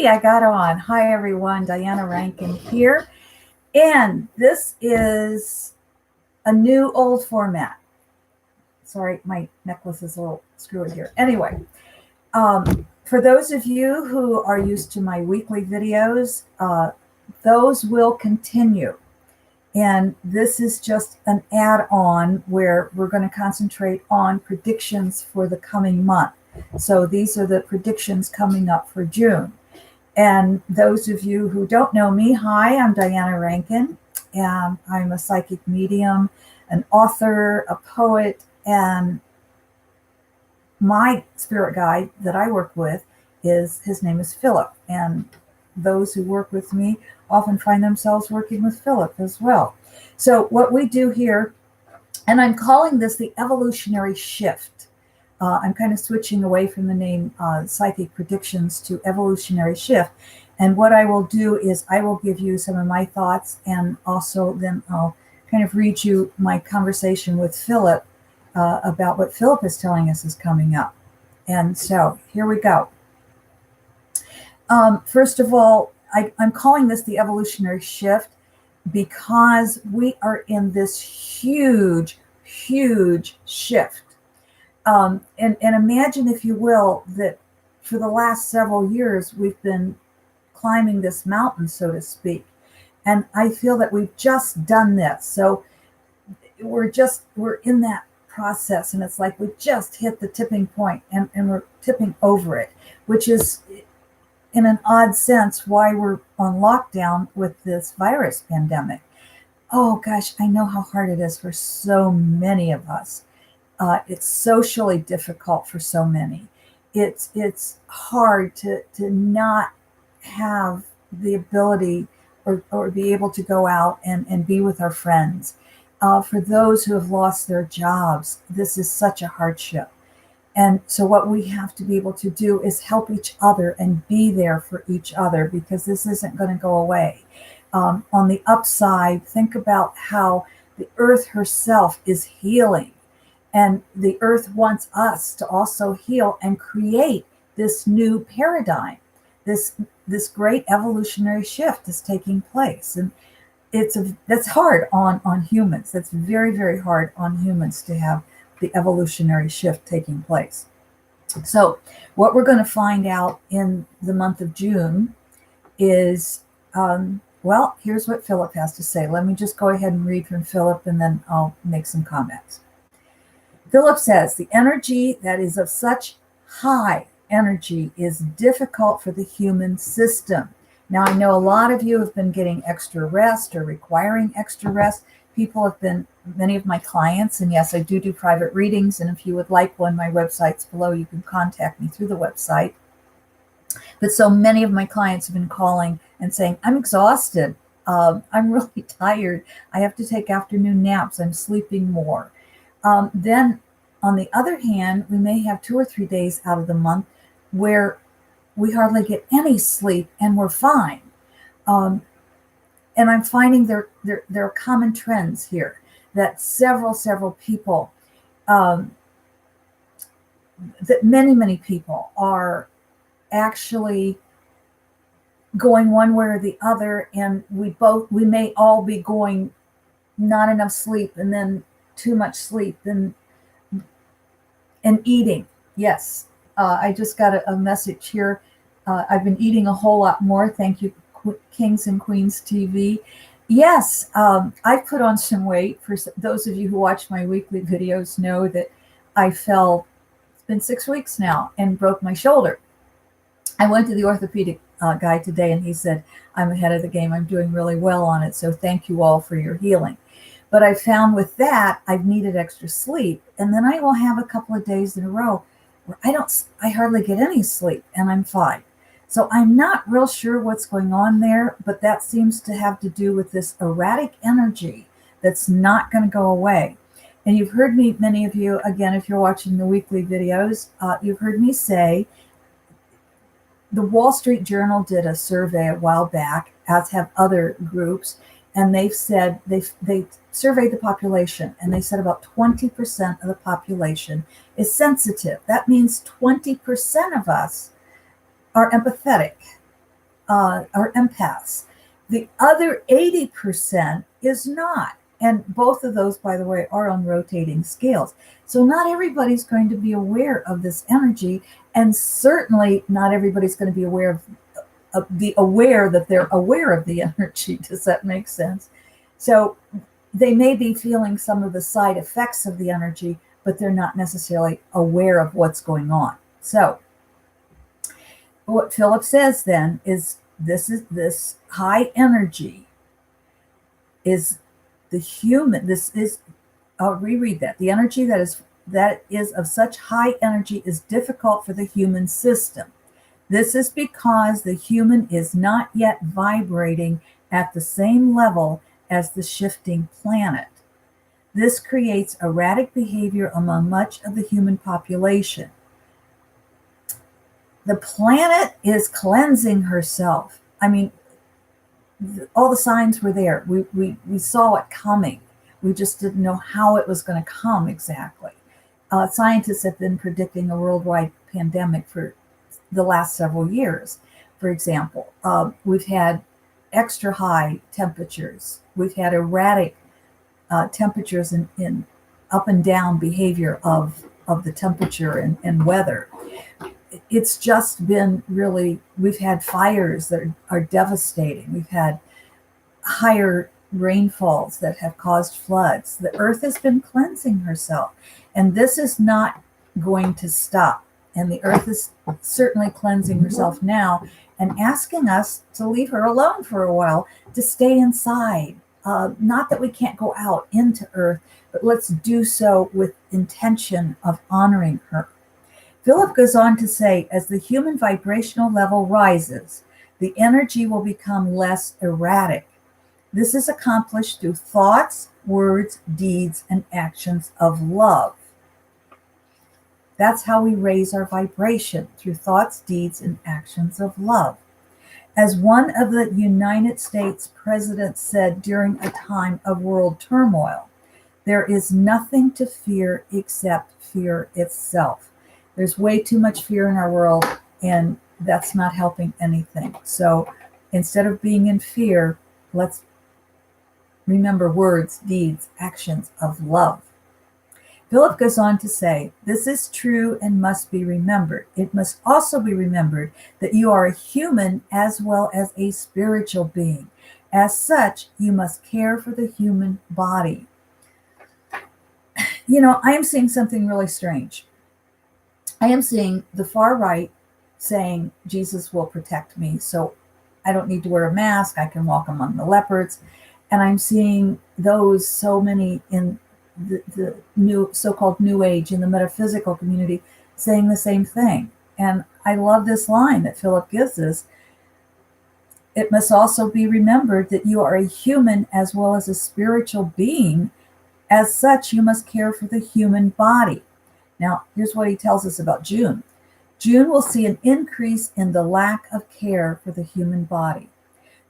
Hey, I got on. Hi, everyone. Diana Rankin here. And this is a new old format. Sorry, my necklace is a little screwy here. Anyway, for those of you who are used to my weekly videos, those will continue. And this is just an add-on where we're going to concentrate on predictions for the coming month. So these are the predictions coming up for June. And those of you who don't know me, hi, I'm Diana Rankin, and I'm a psychic medium, an author, a poet, and my spirit guide that I work with his name is Philip. And those who work with me often find themselves working with Philip as well. So what we do here, and I'm calling this the evolutionary shift. I'm kind of switching away from the name Psychic Predictions to Evolutionary Shift. And what I will do is I will give you some of my thoughts, and also then I'll kind of read you my conversation with Philip about what Philip is telling us is coming up. And so here we go. First of all, I'm calling this the evolutionary shift because we are in this huge, huge shift. And imagine, if you will, that for the last several years, we've been climbing this mountain, so to speak. And I feel that we've just done this. So we're in that process, and it's like we just hit the tipping point, and we're tipping over it, which is, in an odd sense, why we're on lockdown with this virus pandemic. Oh gosh, I know how hard it is for so many of us. It's socially difficult for so many. It's hard to not have the ability or be able to go out and be with our friends. For those who have lost their jobs, this is such a hardship. And so what we have to be able to do is help each other and be there for each other, because this isn't going to go away. On the upside, think about how the earth herself is healing. And the earth wants us to also heal and create this new paradigm. This great evolutionary shift is taking place. And that's hard on humans. That's very, very hard on humans to have the evolutionary shift taking place. So what we're going to find out in the month of June is, well, here's what Philip has to say. Let me just go ahead and read from Philip, and then I'll make some comments. Philip says, the energy that is of such high energy is difficult for the human system. Now, I know a lot of you have been getting extra rest or requiring extra rest. People have been, many of my clients, and yes, I do private readings, and if you would like one, my website's below. You can contact me through the website. But so many of my clients have been calling and saying, I'm exhausted. I'm really tired. I have to take afternoon naps. I'm sleeping more. Then, on the other hand, we may have 2 or 3 days out of the month where we hardly get any sleep and we're fine. And I'm finding there are common trends here, that several people, that many people are actually going one way or the other, and we may all be going not enough sleep, and then too much sleep, and eating. Yes, I just got a message here. I've been eating a whole lot more. Thank you, Kings and Queens TV. Yes, I've put on some weight. For those of you who watch my weekly videos know that I fell, it's been 6 weeks now, and broke my shoulder. I went to the orthopedic guy today, and he said, I'm ahead of the game. I'm doing really well on it. So thank you all for your healing. But I found with that, I've needed extra sleep. And then I will have a couple of days in a row where I hardly get any sleep, and I'm fine. So I'm not real sure what's going on there, but that seems to have to do with this erratic energy that's not going to go away. And you've heard me, many of you, again, if you're watching the weekly videos, you've heard me say, the Wall Street Journal did a survey a while back, as have other groups, and they've said, they surveyed the population, and they said about 20% of the population is sensitive. That means 20% of us are empathetic. are empaths. The other 80% is not. And both of those, by the way, are on rotating scales. So not everybody's going to be aware of this energy, and certainly not everybody's going to be aware that they're aware of the energy. Does that make sense? So they may be feeling some of the side effects of the energy, but they're not necessarily aware of what's going on. So what Philip says then is this high energy is the human. This is, I'll reread that. The energy that is of such high energy is difficult for the human system. This is because the human is not yet vibrating at the same level as the shifting planet. This creates erratic behavior among much of the human population. The planet is cleansing herself. I mean, all the signs were there. We saw it coming. We just didn't know how it was going to come exactly. Scientists have been predicting a worldwide pandemic for the last several years. For example, we've had extra high temperatures. We've had erratic temperatures in up and down behavior of the temperature and weather. It's just been really, we've had fires that are devastating. We've had higher rainfalls that have caused floods. The earth has been cleansing herself, and this is not going to stop. And the earth is certainly cleansing herself now and asking us to leave her alone for a while, to stay inside. Not that we can't go out into earth, but let's do so with intention of honoring her. Philip goes on to say, as the human vibrational level rises, the energy will become less erratic. This is accomplished through thoughts, words, deeds, and actions of love. That's how we raise our vibration, through thoughts, deeds, and actions of love. As one of the United States presidents said during a time of world turmoil, there is nothing to fear except fear itself. There's way too much fear in our world, and that's not helping anything. So instead of being in fear, let's remember words, deeds, actions of love. Philip goes on to say, this is true and must be remembered. It must also be remembered that you are a human as well as a spiritual being. As such, you must care for the human body. You know, I am seeing something really strange. I am seeing the far right saying Jesus will protect me, so I don't need to wear a mask. I can walk among the leopards. And I'm seeing those, so many in the new so-called new age, in the metaphysical community, saying the same thing. And I love this line that Philip gives us. It must also be remembered that you are a human as well as a spiritual being. As such, you must care for the human body. Now, here's what he tells us about June. June will see an increase in the lack of care for the human body.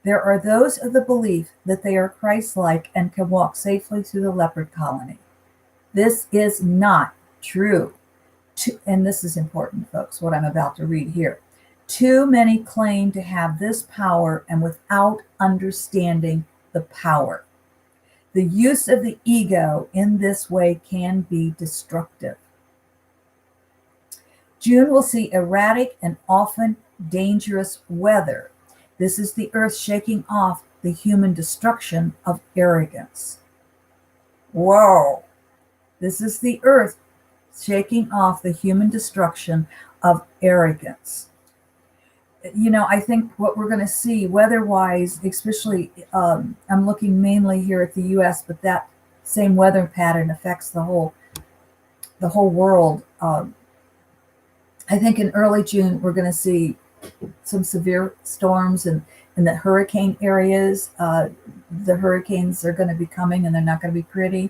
There are those of the belief that they are Christ-like and can walk safely through the leopard colony. This is not true. And this is important, folks, what I'm about to read here. Too many claim to have this power, and without understanding the power. The use of the ego in this way can be destructive. June will see erratic and often dangerous weather. This is the earth shaking off the human destruction of arrogance. Whoa! This is the earth shaking off the human destruction of arrogance. You know, I think what we're going to see weather-wise, especially, I'm looking mainly here at the U.S., but that same weather pattern affects the whole world. I think in early June, we're going to see some severe storms in the hurricane areas. The hurricanes are going to be coming, and they're not going to be pretty.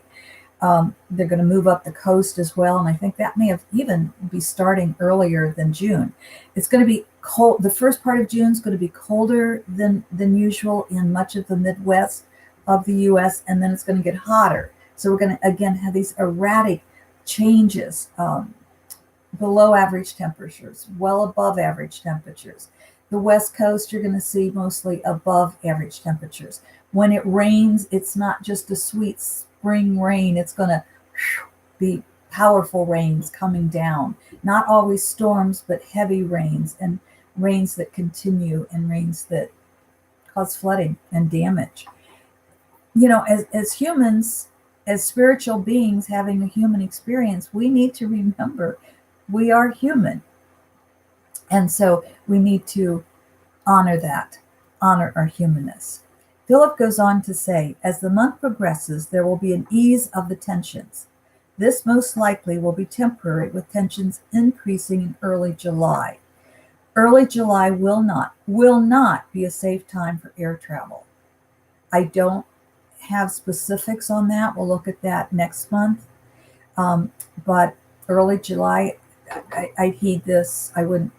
They're going to move up the coast as well, and I think that may have even be starting earlier than June. It's going to be cold. The first part of June is going to be colder than usual in much of the Midwest of the U.S., and then it's going to get hotter. So we're going to, again, have these erratic changes, below average temperatures, well above average temperatures. The West Coast, you're going to see mostly above average temperatures. When it rains, it's not just a sweet spring rain. It's going to be powerful rains coming down. Not always storms, but heavy rains, and rains that continue, and rains that cause flooding and damage. As humans, as spiritual beings having a human experience, we need to remember we are human. And so we need to honor that, honor our humanness. Philip goes on to say, as the month progresses, there will be an ease of the tensions. This most likely will be temporary, with tensions increasing in early July. Early July will not be a safe time for air travel. I don't have specifics on that. We'll look at that next month. But early July, I heed this. I wouldn't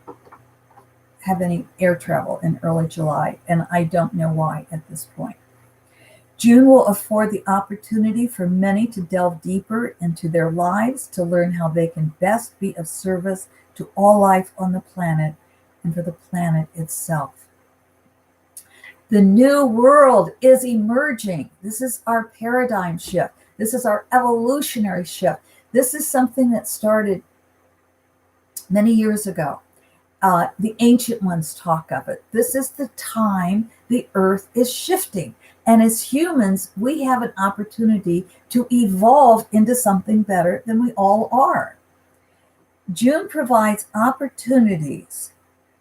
have any air travel in early July, and I don't know why at this point. June will afford the opportunity for many to delve deeper into their lives, to learn how they can best be of service to all life on the planet and for the planet itself. The new world is emerging. This is our paradigm shift. This is our evolutionary shift. This is something that started many years ago. The ancient ones talk of it. This is the time the earth is shifting. And as humans, we have an opportunity to evolve into something better than we all are. June provides opportunities.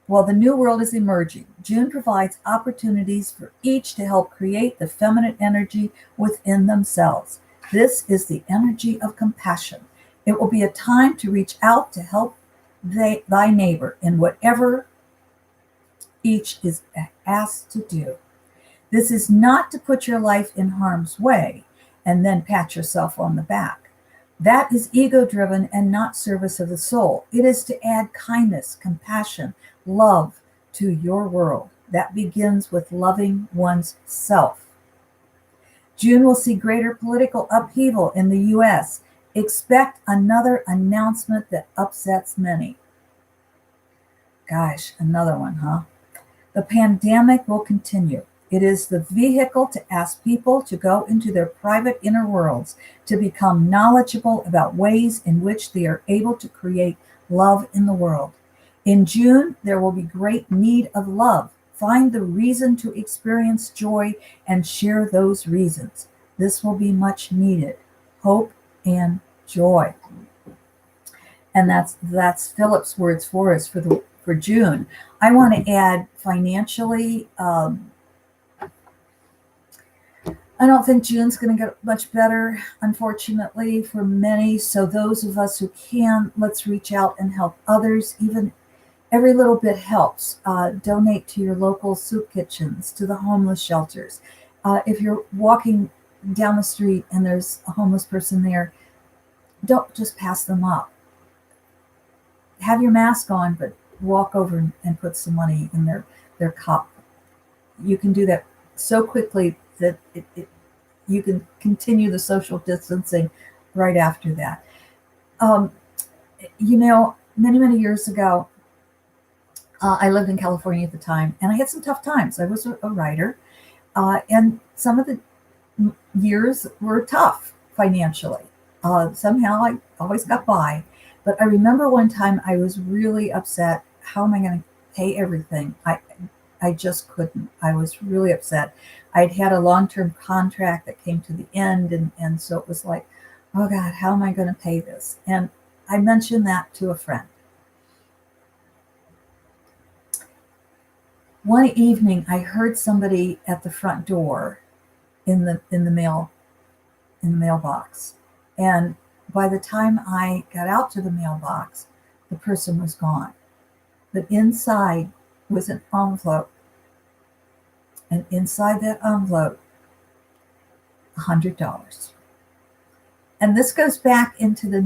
While the new world is emerging, June provides opportunities for each to help create the feminine energy within themselves. This is the energy of compassion. It will be a time to reach out to help thy neighbor in whatever each is asked to do. This is not to put your life in harm's way and then pat yourself on the back. That is ego-driven and not service of the soul. It is to add kindness, compassion, love to your world. That begins with loving one's self. June will see greater political upheaval in the U.S. Expect another announcement that upsets many. Gosh, another one, huh? The pandemic will continue. It is the vehicle to ask people to go into their private inner worlds, to become knowledgeable about ways in which they are able to create love in the world. In June, there will be great need of love. Find the reason to experience joy and share those reasons. This will be much needed. Hope and joy. And that's Philip's words for us for June. I want to add financially. I don't think June's going to get much better, unfortunately, for many. So those of us who can, let's reach out and help others. Even every little bit helps. Donate to your local soup kitchens, to the homeless shelters. If you're walking down the street and there's a homeless person there, don't just pass them up. Have your mask on, but walk over and put some money in their cup. You can do that so quickly that you can continue the social distancing right after that. Many, many years ago, I lived in California at the time, and I had some tough times. I was a writer, and some of the years were tough financially. Somehow I always got by. But I remember one time I was really upset. How am I going to pay everything? I just couldn't. I was really upset. I'd had a long-term contract that came to the end, and so it was like, oh God, how am I going to pay this? And I mentioned that to a friend. One evening, I heard somebody at the front door in the mailbox, and by the time I got out to the mailbox, the person was gone. But inside was an envelope, and inside that envelope, $100. And this goes back into the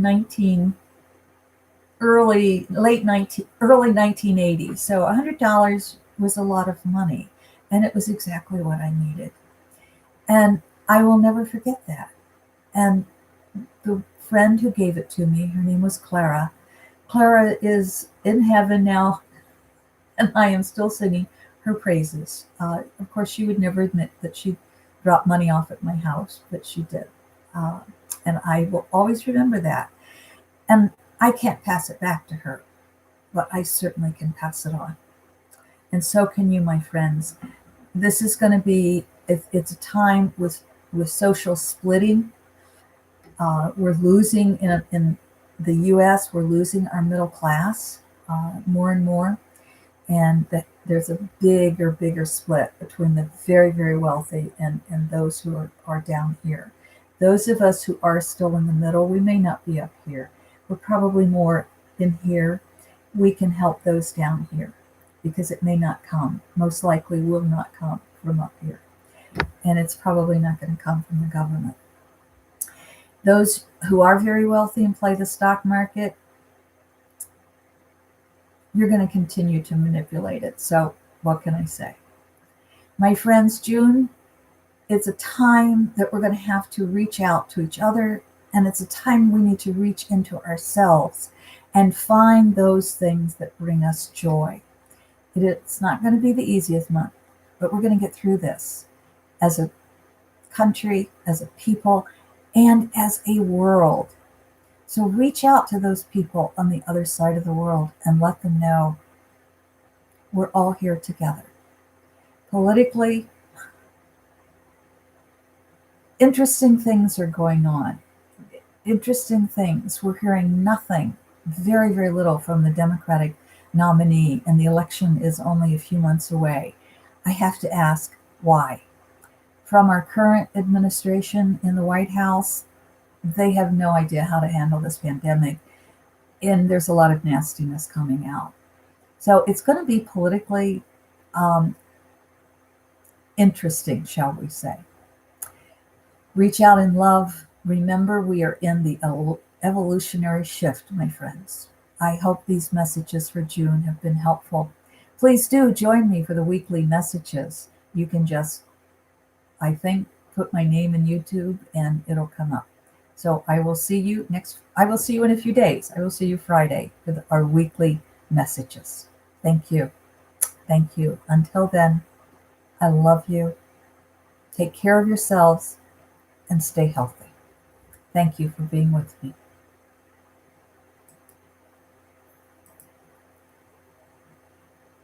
early 1980s. So $100 was a lot of money, and it was exactly what I needed. And I will never forget that. And the friend who gave it to me, her name was Clara. Clara is in heaven now. and I am still singing her praises. Of course, she would never admit that she dropped money off at my house, but she did. Uh, and I will always remember that. And I can't pass it back to her, but I certainly can pass it on. And so can you, my friends. This is going to be, it's a time with social splitting. We're losing in the US, we're losing our middle class more and more. And that there's a bigger split between the very, very wealthy and those who are down here. Those of us who are still in the middle, we may not be up here. We're probably more in here. We can help those down here because it may not come, most likely will not come from up here. And it's probably not going to come from the government. Those who are very wealthy and play the stock market, you're going to continue to manipulate it. So, what can I say? My friends, June, it's a time that we're going to have to reach out to each other, and it's a time we need to reach into ourselves and find those things that bring us joy. It's not going to be the easiest month, but we're going to get through this as a country, as a people, and as a world. So reach out to those people on the other side of the world and let them know we're all here together. Politically, interesting things are going on. Interesting things. We're hearing nothing, very, very little from the Democratic nominee, and the election is only a few months away. I have to ask, why? From our current administration in the White House, they have no idea how to handle this pandemic, and there's a lot of nastiness coming out. So it's going to be politically interesting, shall we say. Reach out in love. Remember, we are in the evolutionary shift, my friends. I hope these messages for June have been helpful. Please do join me for the weekly messages. You can just, I think, put my name in YouTube and it'll come up. So I will see you in a few days. I will see you Friday for our weekly messages. Thank you. Thank you. Until then, I love you. Take care of yourselves and stay healthy. Thank you for being with me.